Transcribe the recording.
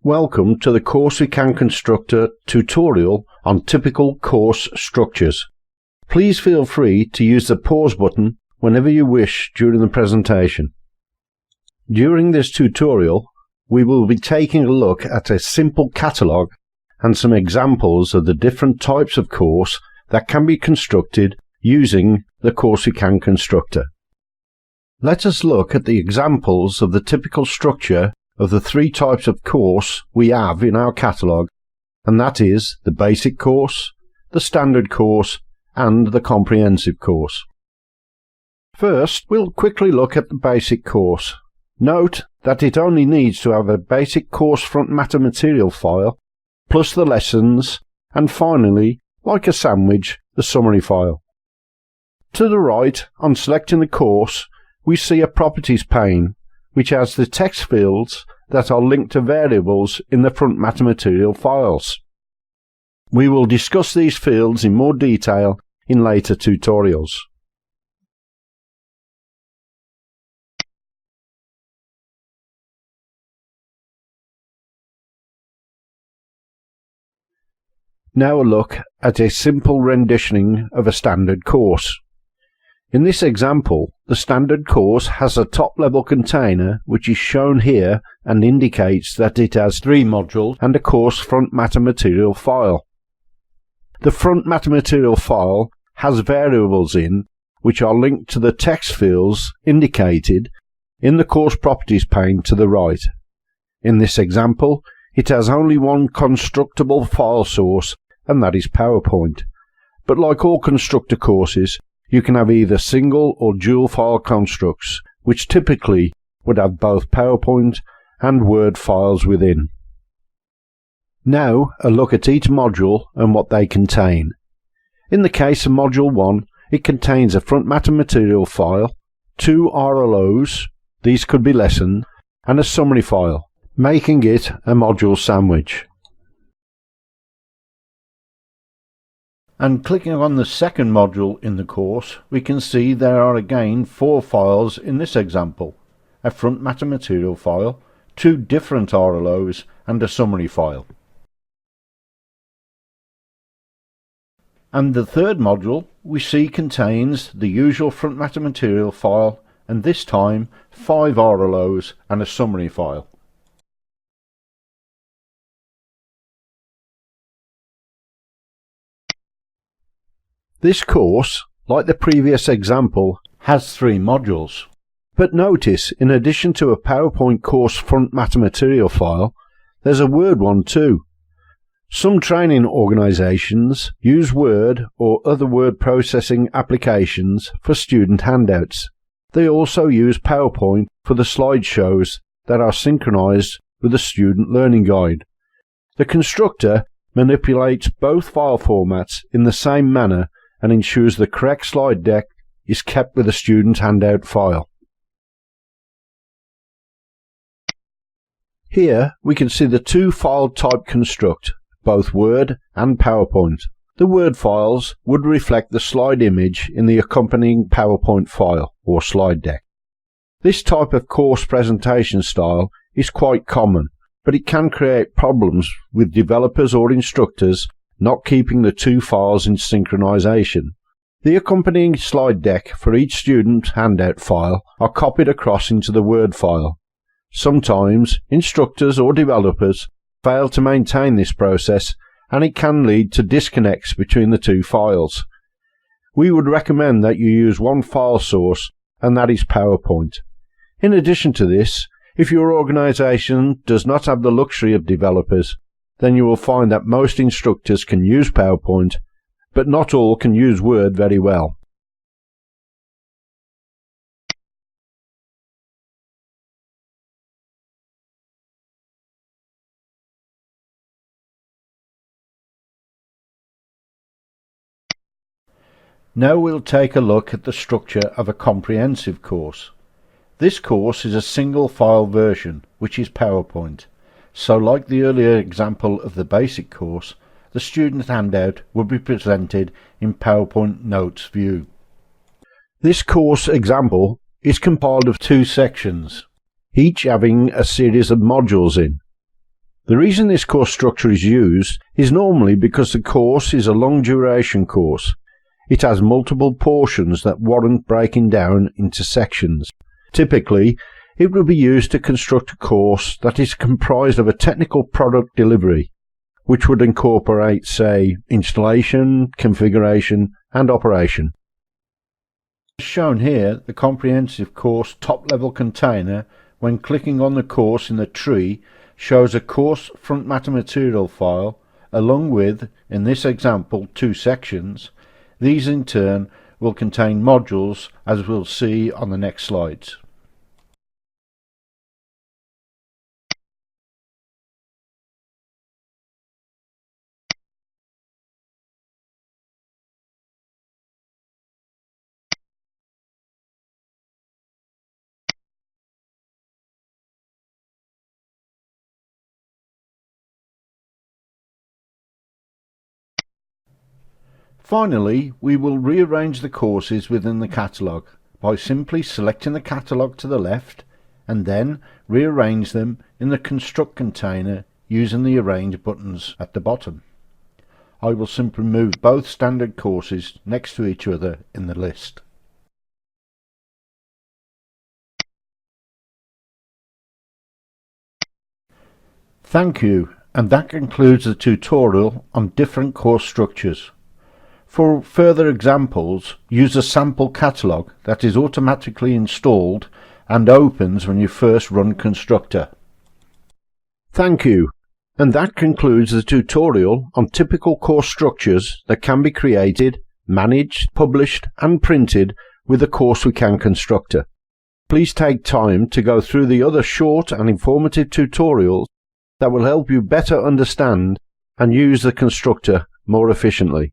Welcome to the Course We Can Constructor tutorial on typical course structures. Please feel free to use the pause button whenever you wish during the presentation. During this tutorial, we will be taking a look at a simple catalogue and some examples of the different types of course that can be constructed using the Course We Can Constructor. Let us look at the examples of the typical structure of the three types of course we have in our catalogue, and that is the basic course, the standard course, and the comprehensive course. First, we'll quickly look at the basic course. Note that it only needs to have a basic course front matter material file, plus the lessons, and finally, like a sandwich, the summary file. To the right, on selecting the course, we see a properties pane, which has the text fields that are linked to variables in the front matter material files. We will discuss these fields in more detail in later tutorials. Now a look at a simple renditioning of a standard course. In this example, the standard course has a top-level container which is shown here and indicates that it has 3 modules and a course front matter material file. The front matter material file has variables in which are linked to the text fields indicated in the course properties pane to the right. In this example, it has only one constructible file source, and that is PowerPoint. But like all constructor courses, you can have either single or dual file constructs, which typically would have both PowerPoint and Word files within. Now a look at each module and what they contain. In the case of Module 1, it contains a front matter material file, 2 RLOs, these could be lessons, and a summary file, making it a module sandwich. And clicking on the second module in the course, we can see there are again 4 files in this example, a front matter material file, 2 different RLOs, and a summary file. And the third module we see contains the usual front matter material file, and this time 5 RLOs and a summary file. This course, like the previous example, has 3 modules. But notice, in addition to a PowerPoint course front matter material file, there's a Word one too. Some training organisations use Word or other word processing applications for student handouts. They also use PowerPoint for the slideshows that are synchronised with the student learning guide. The constructor manipulates both file formats in the same manner and ensures the correct slide deck is kept with the student handout file. Here we can see the 2 file type construct, both Word and PowerPoint. The Word files would reflect the slide image in the accompanying PowerPoint file or slide deck. This type of course presentation style is quite common, but it can create problems with developers or instructors not keeping the 2 files in synchronization. The accompanying slide deck for each student handout file are copied across into the Word file. Sometimes instructors or developers fail to maintain this process, and it can lead to disconnects between the 2 files. We would recommend that you use one file source, and that is PowerPoint. In addition to this, if your organization does not have the luxury of developers, then you will find that most instructors can use PowerPoint, but not all can use Word very well. Now we'll take a look at the structure of a comprehensive course. This course is a single file version, which is PowerPoint. So like the earlier example of the basic course, the student handout will be presented in PowerPoint Notes view. This course example is compiled of 2 sections, each having a series of modules in. The reason this course structure is used is normally because the course is a long duration course. It has multiple portions that warrant breaking down into sections. Typically, it will be used to construct a course that is comprised of a technical product delivery, which would incorporate, say, installation, configuration, and operation. As shown here, the comprehensive course top-level container, when clicking on the course in the tree, shows a course front matter material file, along with, in this example, 2 sections. These in turn will contain modules, as we'll see on the next slides. Finally, we will rearrange the courses within the catalogue by simply selecting the catalogue to the left and then rearrange them in the Construct container using the Arrange buttons at the bottom. I will simply move both standard courses next to each other in the list. Thank you, and that concludes the tutorial on different course structures. For further examples, use a sample catalogue that is automatically installed and opens when you first run Constructor. Thank you, and that concludes the tutorial on typical course structures that can be created, managed, published and printed with the Course We Can Constructor. Please take time to go through the other short and informative tutorials that will help you better understand and use the Constructor more efficiently.